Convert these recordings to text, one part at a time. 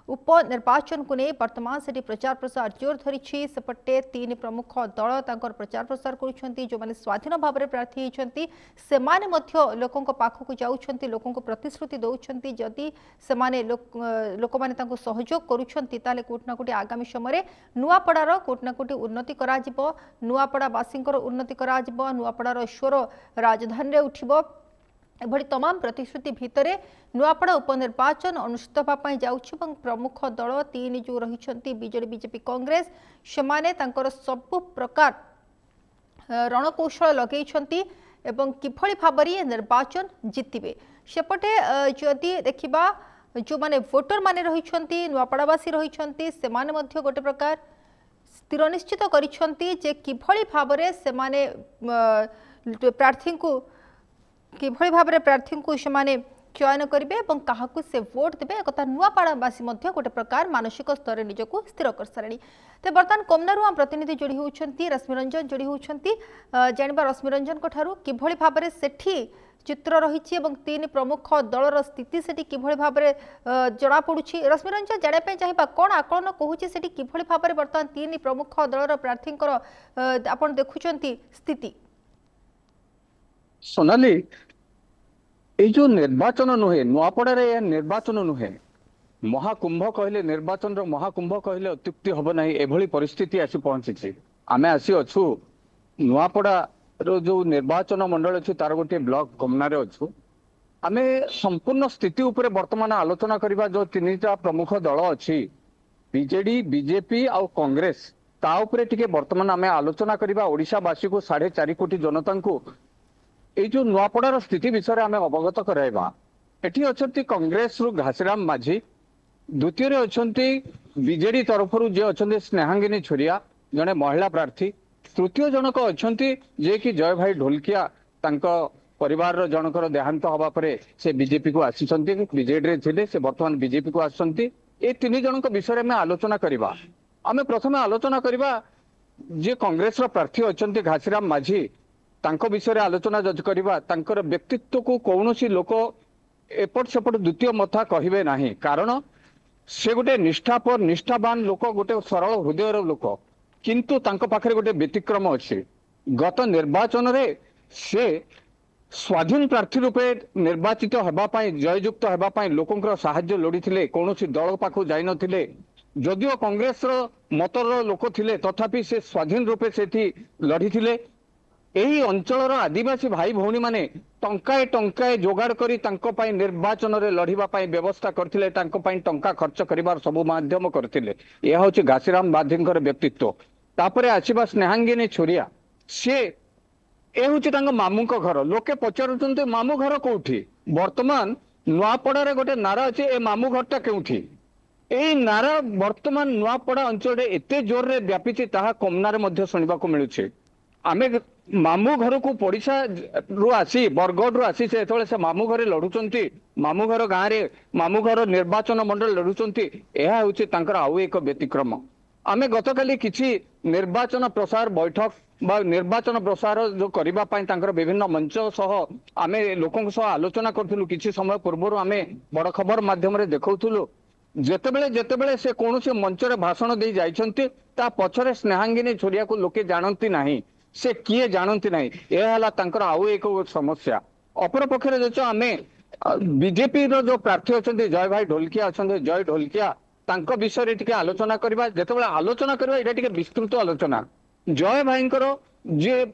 उपनिर्वाचन को नहीं वर्तमान से प्रचार प्रसार जोर धरी सेपटे तीन प्रमुख दल तंकर प्रचार प्रसार करुँच जो मैंने स्वाधीन भाव में प्रार्थी होती से लोकों पाखक जाऊँच लोकों प्रतिश्रुति दौरान जदि से लोक मैंने सहयोग करुँच कोटना कोटी आगामी समय नुआपड़ार कोटना कोटी उन्नति नुआपड़ावासी उन्नति नुआपड़ार स्वर राजधानी में उठिब एभली तमाम प्रतिश्रुति भितर नुआपड़ा उपनिर्वाचन अनुष्ठित होगापी जाउछि प्रमुख दल तीन जो रही बीजेडी बीजेपी कांग्रेस सेमाने तांकर सबु प्रकार रणकौशल लगे किभली भाव निर्वाचन जितबे सेपटे जदि देखा जो माने वोटर माने रही नुआपड़ावासी रही गोटे प्रकार स्थिर निश्चित करिसेंती जे किभली भाव सेमाने प्रार्थी को किभली भाव प्रार्थी को सेमाने चयन करेंगे और क्या से भोट देवे एक नुआपड़ावासी गोटे प्रकार मानसिक स्तर निजक स्थिर कर सारे। तो बर्तमान कोमनारू आम प्रतिनिधि जोड़ी होती रश्मिरंजन जोड़ी होती जाना रश्मिरंजन किभली भाव सेठी चित्र रही तीन प्रमुख दलर स्थिति से किभली भाव जनापड़ी रश्मिरंजन जानापी चाहिए कौन आकलन कहूँ से किभली भाव बर्तमान तीन प्रमुख दलर प्रार्थी आप देखुं स्थिति सोनाली ये जो निर्वाचन नुहे नुआपड़ा निर्वाचन नुहे महाकुंभ कहले निर्वाचन महाकुंभ कहले अत्युक्ति हम ना एभली परिस्थिति आसी पहुंची आमे आसी अच्छु नुआपड़ा जो निर्वाचन मंडल अच्छी तार गोटे ब्लॉक गमनारे अच्छु आमे संपूर्ण स्थिति उपरे वर्तमान आलोचना करबा जो तीनटा प्रमुख दल अच्छी बीजेडी बीजेपी आ कांग्रेस ता उपरे टिके वर्तमान आमे आलोचना करबा ओडिशावासी को 4.5 कोटी जनता को ये जो नुआपड़ार स्थिति विषय में आम अवगत कराइबा एठी अछंती कांग्रेस रु घासीराम माझी द्वितीय अच्छा बीजेडी तरफ जे अच्छा स्नेहांगिनी छोरिया जड़े महिला प्रार्थी तृतीय जनक अच्छा जे कि जय भाई ढोलकिया परिवार जनकर देहांत हवा परे से बीजेपी को आसी बीजेडी थे से बर्तमान बीजेपी को आसती ये तीन जनक विषय में आलोचना करवा आम प्रथम आलोचना करवा जे कांग्रेस प्रार्थी अच्छा घासीराम माझी तांको विषय आलोचना जज करवा तांकर व्यक्तित्व को कौन सी लोक एपट सेपट द्वितीय मथा कहे ना कारण से गोटे निष्ठापर निष्ठावान लोक गोटे सरल हृदय लोक किंतु तांको पाखरे गोटे व्यतिक्रम अच्छे गत निर्वाचन रे से स्वाधीन प्रार्थी रूपे निर्वाचित होगापाई जययुक्त होगापाई लोकंकर साहाय्य लोड़ी कौन सी दल पाखु जाई नथिले जदिओ कांग्रेस मतर लोक थिले तथापि से स्वाधीन रूपे से लड़ी थिले यही अंचल आदिवासी भाई भौणी माने टंकाए टंकाए जोगाड़ करी तांको पाई निर्वाचन रे लड़िबा पाई व्यवस्था करथिले तांको पाई टंका खर्च करिवार सब माध्यम करथिले यह होची घासीराम बाधींकर व्यक्तित्व तापरे आसीबा स्नेहांगिनी छोरिया से ए होची तांको मामू को घर लोके पचारुचंते मामू घर कोठी वर्तमान नुआपड़ा रे गोटे नारा अछि ए मामू घरटा केउठी ए नारा वर्तमान नुआपड़ा अंचल रे एते जोर रे व्यापिछि ताहा कोमनारे मध्ये सुनिबा को मिलुछि आमे मामू घर को पड़िशा रु आसी बरगढ़ रु आसी से मामू घरे लड़ुचंती मामू घर गाँव रे मामू घर निर्वाचन मंडल लड़ुचंती यह होछि तांकर आउ एक व्यतिक्रम आमे गतकाली किछि निर्वाचन प्रसार बैठक बा निर्वाचन प्रसार जो करिबा पाई तांकर विभिन्न मंच सह आमे लोकन सह आलोचना करथुलु किछि समय पूर्व आमे बड़ खबर माध्यम रे देखौथुलु जेतेबेले जेतेबेले से कोनोसी मंच रे भाषण दे जाइछंती ता पछरे स्नेहांगिनी छोरिया को लोके जानंती नाही से किए जानती ना यह आउ एक समस्या अपर पक्षे जो आम बीजेपी जो प्रार्थी अच्छा जय भाई ढोलकिया अच्छा जय ढोलकिया तांको विषय टिके आलोचना करबा जेतेबेले आलोचना करबा एटा टिके विस्तृत आलोचना जय भाईंकर जे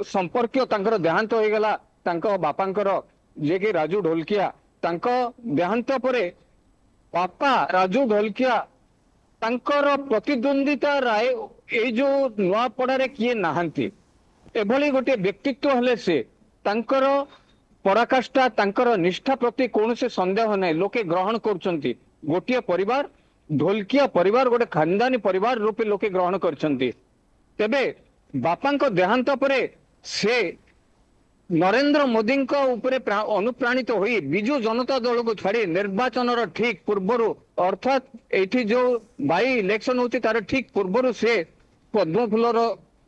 संपर्क तांकर देहांत हो गला तांको बापांकर जे कि राजू ढोलकिया तांको देहांत परे बापा राजू ढोलकिया तांकर प्रतिद्वंदिता राय ये जो नुआपड़ा रे किए नहांती एभली गोटे व्यक्तित्व हेले से तांकर पराकाष्ठा तांकर निष्ठा प्रति कौन से संदेह नहीं लोके ग्रहण करछंती गोटे परिवार ढोलकिया परिवार गोटे खानदानी परिवार रूपे लोके ग्रहण करछंती तेबे बापांको देहांत परे से नरेंद्र मोदी अनुप्राणित हो विजु जनता दल को छाड़ी निर्वाचन ठीक पूर्व अर्थात ये जो बाई इलेक्शन होती तार ठीक पूर्व से पद्म फूल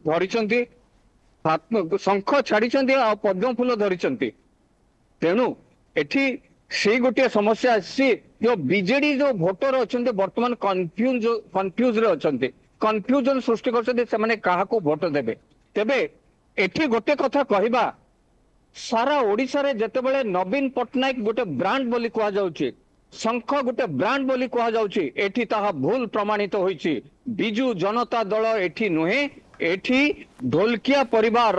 धरी शंख छाड़ी पद्म फूल धरी तेणु एठी ସେଇ ଗୋଟିଏ ସମସ୍ୟା ଆସିଛି ଯୋଉ ବିଜେଡି ଯୋଉ ଭୋଟର ଅଛନ୍ତି ବର୍ତ୍ତମାନ କନଫ୍ୟୁଜ ରେ ଅଛନ୍ତି, କନଫ୍ୟୁଜନ ସୃଷ୍ଟି କରୁଛନ୍ତି ସେମାନେ କାହାକୁ ଭୋଟ ଦେବେ। ତେବେ ଏଠି ଗୋଟେ କଥା କହିବା, ସାରା ଓଡିଶାରେ ଯେତେବେଳେ ନବୀନ ପଟ୍ଟନାୟକ ଗୋଟେ ବ୍ରାଣ୍ଡ ବୋଲି କୁହାଯାଉଛି, ଶଙ୍ଖ ଗୋଟେ ବ୍ରାଣ୍ଡ ବୋଲି କୁହାଯାଉଛି, ଏଠି ତାହା ଭୁଲ ପ୍ରମାଣିତ ହୋଇଛି। ବିଜୁ ଜନତା ଦଳ ଏଠି ନୁହେଁ, ଏଠି ଢୋଲକିଆ ପରିବାର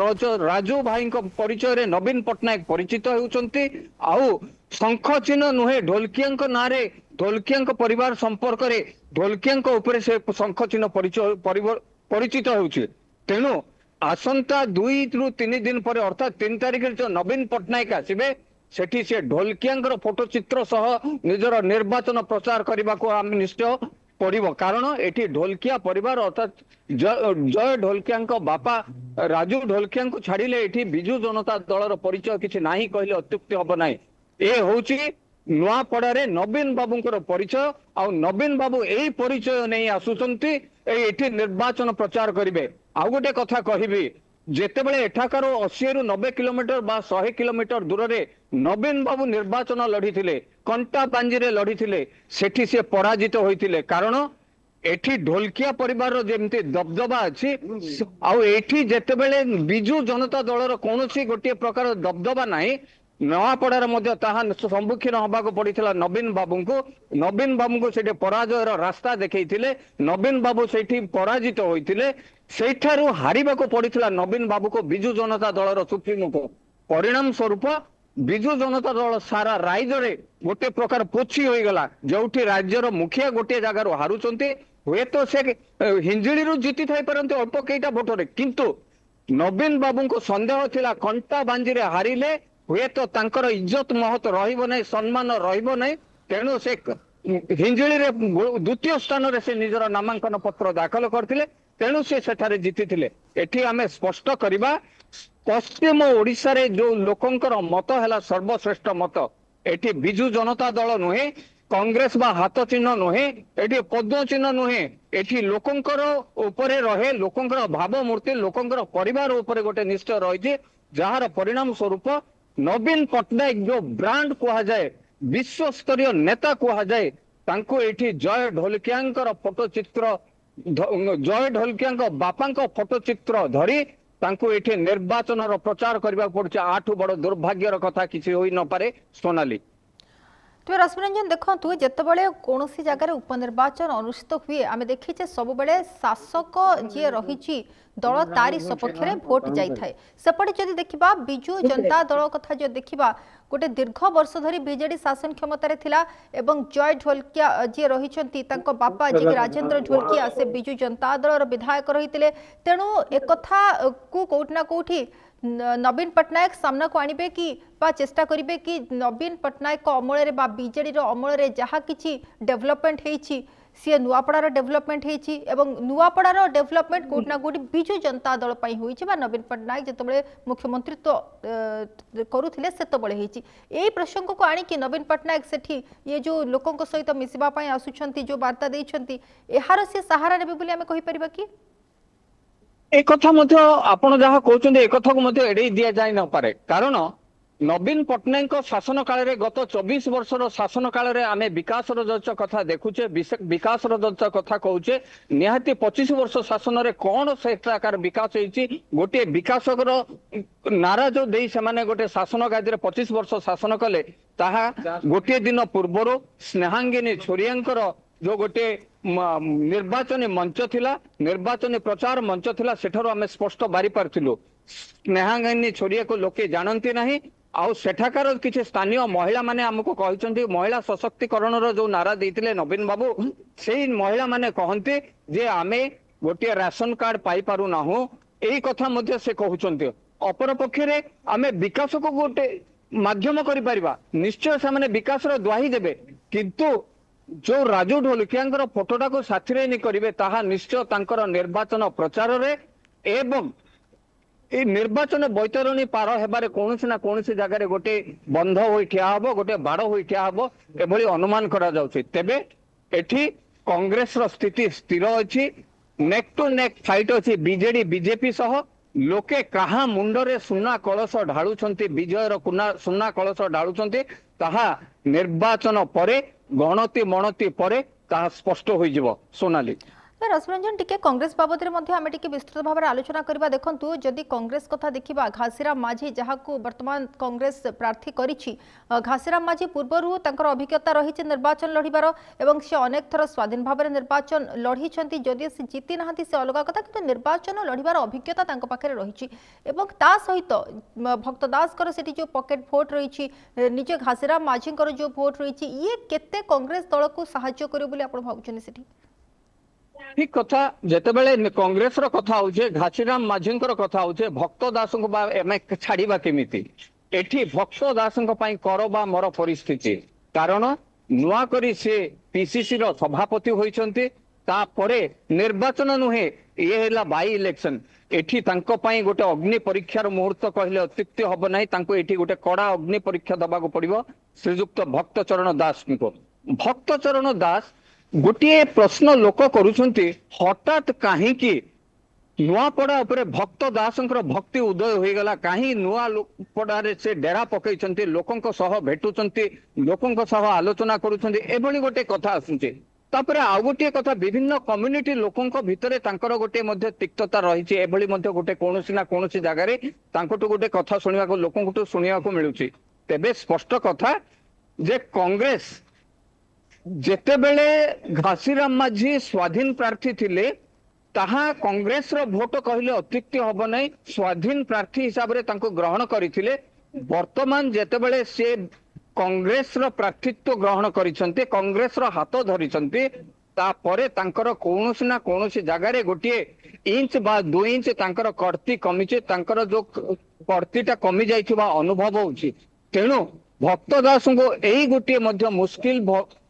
ରାଜୁ ଭାଇଙ୍କ ପରିଚୟରେ ନବୀନ ପଟ୍ଟନାୟକ ପରିଚିତ ହେଉଛନ୍ତି। ଆଉ ଶଙ୍ଖ ଚିହ୍ନ ନୁହେଁ, ଢୋଲକିଆଙ୍କ ନାଁରେ ଢୋଲକିଆଙ୍କ ପରିବାର ସମ୍ପର୍କରେ ଢୋଲକିଆଙ୍କ ଉପରେ ସେ ଶଙ୍ଖ ଚିହ୍ନ ପରିଚିତ ହେଉଛି। ତେଣୁ ଆସନ୍ତା 2 ରୁ 3 ଦିନ ପରେ ଅର୍ଥାତ 3 ତାରିଖରେ ଯୋଉ ନବୀନ ପଟ୍ଟନାୟକ ଆସିବେ, ସେଠି ସେ ଢୋଲକିଆଙ୍କର ଫଟୋ ଚିତ୍ର ସହ ନିଜର ନିର୍ବାଚନ ପ୍ରଚାର କରିବାକୁ ଆମେ ନିଶ୍ଚୟ ପଡିବ। କାରଣ ଏଠି ଢୋଲକିଆ ପରିବାର ଅର୍ଥାତ ଜୟ ଢୋଲକିଆଙ୍କ ବାପା ରାଜୁ ଢୋଲକିଆଙ୍କୁ ଛାଡିଲେ ଏଠି ବିଜୁ ଜନତା ଦଳର ପରିଚୟ କିଛି ନାହିଁ କହିଲେ ଅତ୍ୟୁକ୍ତି ହବ ନାହିଁ। ଏ ହଉଛି ନୂଆପଡାରେ ନବୀନ ବାବୁଙ୍କର ପରିଚୟ। ଆଉ ନବୀନ ବାବୁ ଏଇ ପରିଚୟ ନେଇ ଆସୁଛନ୍ତି, ଏଠି ନିର୍ବାଚନ ପ୍ରଚାର କରିବେ। ଆଉ ଗୋଟେ କଥା କହିବି, ଯେତେବେଳେ ଏଠାକାର 80 ରୁ 90 କିଲୋମିଟର ବା 100 କିଲୋମିଟର ଦୂରରେ ନବୀନ ବାବୁ ନିର୍ବାଚନ ଲଢିଥିଲେ, କଣ୍ଟା ପାଞ୍ଜିରେ ଲଢିଥିଲେ, ସେଠି ସେ ପରାଜିତ ହୋଇଥିଲେ। କାରଣ ଏଠି ଢୋଲକିଆ ପରିବାରର ଯେମିତି ଦବଦବା ଅଛି, ଆଉ ଏଠି ଯେତେବେଳେ ବିଜୁ ଜନତା ଦଳର କୌଣସି ଗୋଟିଏ ପ୍ରକାର ଦବଦବା ନାହିଁ, ନୂଆପଡାରେ ମଧ୍ୟ ତାହା ସମ୍ମୁଖୀନ ହବାକୁ ପଡିଥିଲା ନବୀନ ବାବୁଙ୍କୁ। ନବୀନ ବାବୁଙ୍କୁ ସେଠି ପରାଜୟର ରାସ୍ତା ଦେଖେଇଥିଲେ, ନବୀନ ବାବୁ ସେଇଠି ପରାଜିତ ହୋଇଥିଲେ। ସେଇଠାରୁ ହାରିବାକୁ ପଡିଥିଲା ନବୀନ ବାବୁକୁ ବିଜୁ ଜନତା ଦଳର ସୁପ୍ରିମୋକୁ। ପରିଣାମ ସ୍ୱରୂପ ବିଜୁ ଜନତା ଦଳ ସାରା ରାଜ୍ୟରେ ଗୋଟେ ପ୍ରକାର ପୋଛି ହୋଇଗଲା, ଯୋଉଠି ରାଜ୍ୟର ମୁଖିଆ ଗୋଟିଏ ଜାଗାରୁ ହାରୁଛନ୍ତି। ହୁଏତ ସେ ହିଞ୍ଜିଳିରୁ ଜିତି ଥାଇପାରନ୍ତି ଅଳ୍ପ କେଇଟା ଭୋଟରେ, କିନ୍ତୁ ନବୀନ ବାବୁଙ୍କୁ ସନ୍ଦେହ ଥିଲା କଣ୍ଟା ବାଞ୍ଜିରେ ହାରିଲେ ହୁଏତ ତାଙ୍କର ଇଜ୍ଜତ ମହତ ରହିବ ନାହିଁ, ସମ୍ମାନ ରହିବ ନାହିଁ। ତେଣୁ ସେ ହିଞ୍ଜିଳିରେ ଦ୍ୱିତୀୟ ସ୍ଥାନରେ ସେ ନିଜର ନାମାଙ୍କନ ପତ୍ର ଦାଖଲ କରିଥିଲେ, ତେଣୁ ସେ ସେଠାରେ ଜିତିଥିଲେ। ଏଠି ଆମେ ସ୍ପଷ୍ଟ କରିବା, ପଶ୍ଚିମ ଓଡିଶାରେ ଯୋଉ ଲୋକଙ୍କର ମତ ହେଲା ସର୍ବଶ୍ରେଷ୍ଠ ମତ, ଏଠି ବିଜୁ ଜନତା ଦଳ ନୁହେଁ, କଂଗ୍ରେସ ବା ହାତ ଚିହ୍ନ ନୁହେଁ, ଏଠି ପଦ୍ମ ଚିହ୍ନ ନୁହେଁ, ଏଠି ଲୋକଙ୍କର ଉପରେ ରହେ, ଲୋକଙ୍କର ଭାବମୂର୍ତ୍ତି, ଲୋକଙ୍କର ପରିବାର ଉପରେ ଗୋଟେ ନିଶ୍ଚୟ ରହିଛି, ଯାହାର ପରିଣାମ ସ୍ୱରୂପ ନବୀନ ପଟ୍ଟନାୟକ ଯୋଉ ବ୍ରାଣ୍ଡ କୁହାଯାଏ, ବିଶ୍ୱସ୍ତରୀୟ ନେତା କୁହାଯାଏ, ତାଙ୍କୁ ଏଠି ଜୟ ଢୋଲକିଆଙ୍କର ଫଟୋ ଚିତ୍ର, ଜୟ ଢୋଲକିଆଙ୍କ ବାପାଙ୍କ ଫଟୋ ଚିତ୍ର ଧରି ତାଙ୍କୁ ଏଠି ନିର୍ବାଚନର ପ୍ରଚାର କରିବାକୁ ପଡୁଛି। ଆଠୁ ବଡ ଦୁର୍ଭାଗ୍ୟର କଥା କିଛି ହୋଇ ନପାରେ। ସୋନାଲି तेज रश्मिरंजन देखु जितेबाला कौन जगार उपनिर्वाचन अनुष्ठित हुए आम देखीचे सब शासक जी रही दल तारी सपक्ष में भोट जाए सेपटे जदि देखा विजु जनता दल कथा जो देखा गोटे दीर्घ वर्ष धरी बीजेडी शासन क्षमतार थिला एवं जय ढोलकिया जी रही बापा जी राजेंद्र ढोलकिया से विजु जनता दल विधायक रही तेणु एक कौटिना कौटि नवीन पट्टनायक सामना को आणबे कि चेष्टा करेंगे कि नवीन पट्टनायक अमल बीजेडी अमल जहाँ किसी डेवलपमेंट होती सी नुआपड़ार डेवलपमेंट होती नुआपड़ार डेवलपमेंट कौटना कौटि विजु जनता दल नवीन पट्टनायक जिते मुख्यमंत्रित्व करुले से यही प्रसंग को आणिकी नवीन पट्टनायक सेठी ये जो लोकों सहित मिसवाई आसुंच जो वार्ता देते यार सी सहारा ने बोली आम कहीपर कि एक आपण जहाँ कहते एक एड़े दि जाए न पारे कारण नवीन पट्टनायक शासन काल गत 24 वर्षर शासन काल आम विकास रजच कथा देखुचे विकास रजच कथा कहूचे निहाती 25 वर्ष शासन रे कौन से प्रकार विकास होती गोटे विकास नारा जो दे से गोटे शासन गादी 25 वर्ष शासन कले ताहा गोटे दिन पूर्वर स्नेहांगिनी छोरियांकर जो गोटे निर्वाचन मंच थिला निर्वाचन प्रचार मंच थिला सेठारो आमे स्पष्ट बारी पारथिलु स्नेहांगिनी छोरिया को लोके जानती नहीं आउ सेठाकार किछि स्थानीय महिला माने हमको कहिसंती महिला सशक्तिकरण रो जो नारा देथिले नवीन बाबू सेही महिला माने कहंती जे आमे गोटे राशन कार्ड पाई पारु नाहु एही कथा मध्ये से कहउचंती अपर पक्षरे आमे विकास को गोटे माध्यम करि परिबा निश्चय से माने विकास रो द्वाही देबे किंतु जो राजू ढोलकिया फोटोटा को साथी नहीं करेंगे ताहा निश्चय तांकर निर्वाचन प्रचार रे एवं ए निर्वाचन बैतरणी पार हेबारे कौनसी ना कौनसी जगह गोटे बंध हो ठिया हबो गोटे बाड़ हो ठिया हबो एभली अनुमान करा जाउछि तेबे एठी कांग्रेस रो स्थिति स्थिर अछि नेक टू नेक फाइट अछि बीजेडी बीजेपी सह लोके कहा मुंडरे सुना कलश ढाळुछंती विजयर सुना कलश ढाळुछंती ताहा निर्वाचन परे गणति मणति परे ताहा स्पष्ट होइजिवो सोनाली। रसरंजन टिके कांग्रेस बाबद आम टिके विस्तृत भाव में आलोचना करबा। देखंतु जदि कांग्रेस कथा देखिबा घासीराम माझी जहाकू वर्तमान कांग्रेस प्रार्थी करिछि घासीराम माझी पूर्वरु तांकर अभिज्ञता रही निर्वाचन लड़िबार एवं से अनेक थर स्वाधीन भाव में निर्वाचन लड़ी जदि से जीति ना से अलग कथा किंतु निर्वाचन लड़िबार अभिज्ञता तांको पाखरे रही एवं ता सहित भक्त दास सेठी जो पॉकेट भोट रही निजे घासीराम माझी जो भोट रही ये केते कांग्रेस दल को सहायता करियो बोली आपण भाबुछन सेठी। ठीक कथा जेतेबेले कांग्रेस रो कथा होजे घासीराम माझी कथा होजे भक्त दास छाड़ीबा केमिति एठी भक्त दास कर बा मोर परिस्थिति कारण नुआ करी से पीसीसी रो सभापति होइछंती तापरे निर्वाचन नुहे ये हैला बाई इलेक्शन एठी तांको पई गोटे अग्नि परीक्षार मुहूर्त कहले अत्युक्ति हबो नाही तांको एठी गोटे कड़ा अग्नि परीक्षा दबाको पड़िबो श्रीजुक्त भक्त चरण दास को। भक्त चरण दास गोटे प्रश्न लोक करुछंती हठात कहीं नुआपड़ा उपरे भक्त दास भक्ति उदय हो गला कहीं नुआपड़ारे से डेरा पकईचंती लोकंक सह भेटुचंती लोकंक सह आलोचना करुछंती एभली गोटे कथा आसुचे। तापरे आ गोटे कथा विभिन्न कम्युनिटी लोकंक भितरे तांकर गोटे मध्ये तिक्तता रहिछि एभली मध्ये गोटे कोनोसी ना कोनोसी जगारे तांकटु गोटे कथा सुनिबाको लोकंकटु सुनिबाको मिलुछि। तेबे स्पष्ट कथा जे कांग्रेस जेतेबेले घासीराम माझी स्वाधीन प्रार्थी थिले ताहा कांग्रेस रो भोट कहले अत्युक्ति हबो नै स्वाधीन प्रार्थी हिसाब रे तांको ग्रहण करिथिले। वर्तमान जेतेबेले से कांग्रेस रो प्रार्थीत्व ग्रहण करिसंते कांग्रेस रो हाथ धरिसंते तापरे तांकर कोनोसी ना कोनोसी जगारे गोटे इंच बा 2 इंच तांकर कर्ती कमिचे तांकर जो कर्तीटा कमी जाइथिबा अनुभव होछि। तेणु भक्त दास को यही गोटे मध्य मुस्किल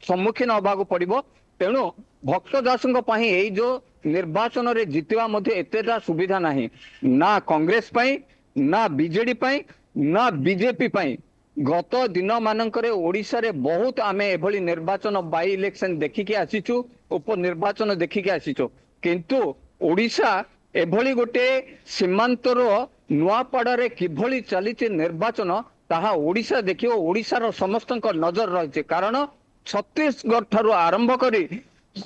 सम्मुखीन होबाक पड़िबो। तेणु भक्त दास यही जो निर्वाचन रे जितवा मध्य एतेटा सुविधा नाही ना कांग्रेस पाई ना बीजेडी पाई ना बीजेपी पाई। गत दिन मानकरे ओडिशा रे बहुत आमे एभली निर्वाचन बाई इलेक्शन देखिके आसीचु उपनिर्वाचन देखिके आसीचु किंतु ओडिशा एभली गोटे सीमांतर नुआपड़ा रे किभली चलीचे निर्वाचन ताहा ओडिशा देखियो ओडिशार समस्त नजर रही कारण छत्तीसगढ़ ठारू आरंभ करी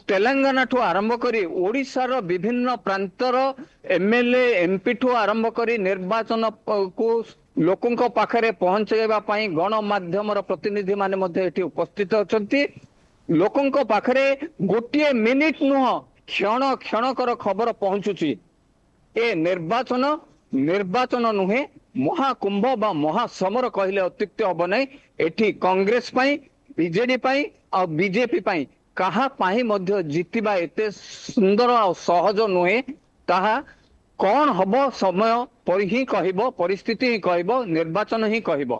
तेलंगाना ठू आरंभ करी ओडिशार विभिन्न प्रांतर एमएलए एमपी ठू आरंभ करी निर्वाचन को लोकंक पाखरे पहुंचाइबा पई गणमाध्यम प्रतिनिधि माने मध्ये एठी उपस्थित अछंती। लोकंक पाखरे गोटे मिनिट नुह क्षण क्षणकर खबर पहुंचुची। ए निर्वाचन नुहे महाकुंभ बा महासमर कहले अत्युक्ति हब नै। एठी कांग्रेस पई बीजेडी पई आ बीजेपी पई कहा पाई मध्य जीतिबा एते सुंदर आ सहज नुहे। ताहा कौन हब समय पर ही कहब परिस्थिति ही कहब निर्वाचन ही कहब।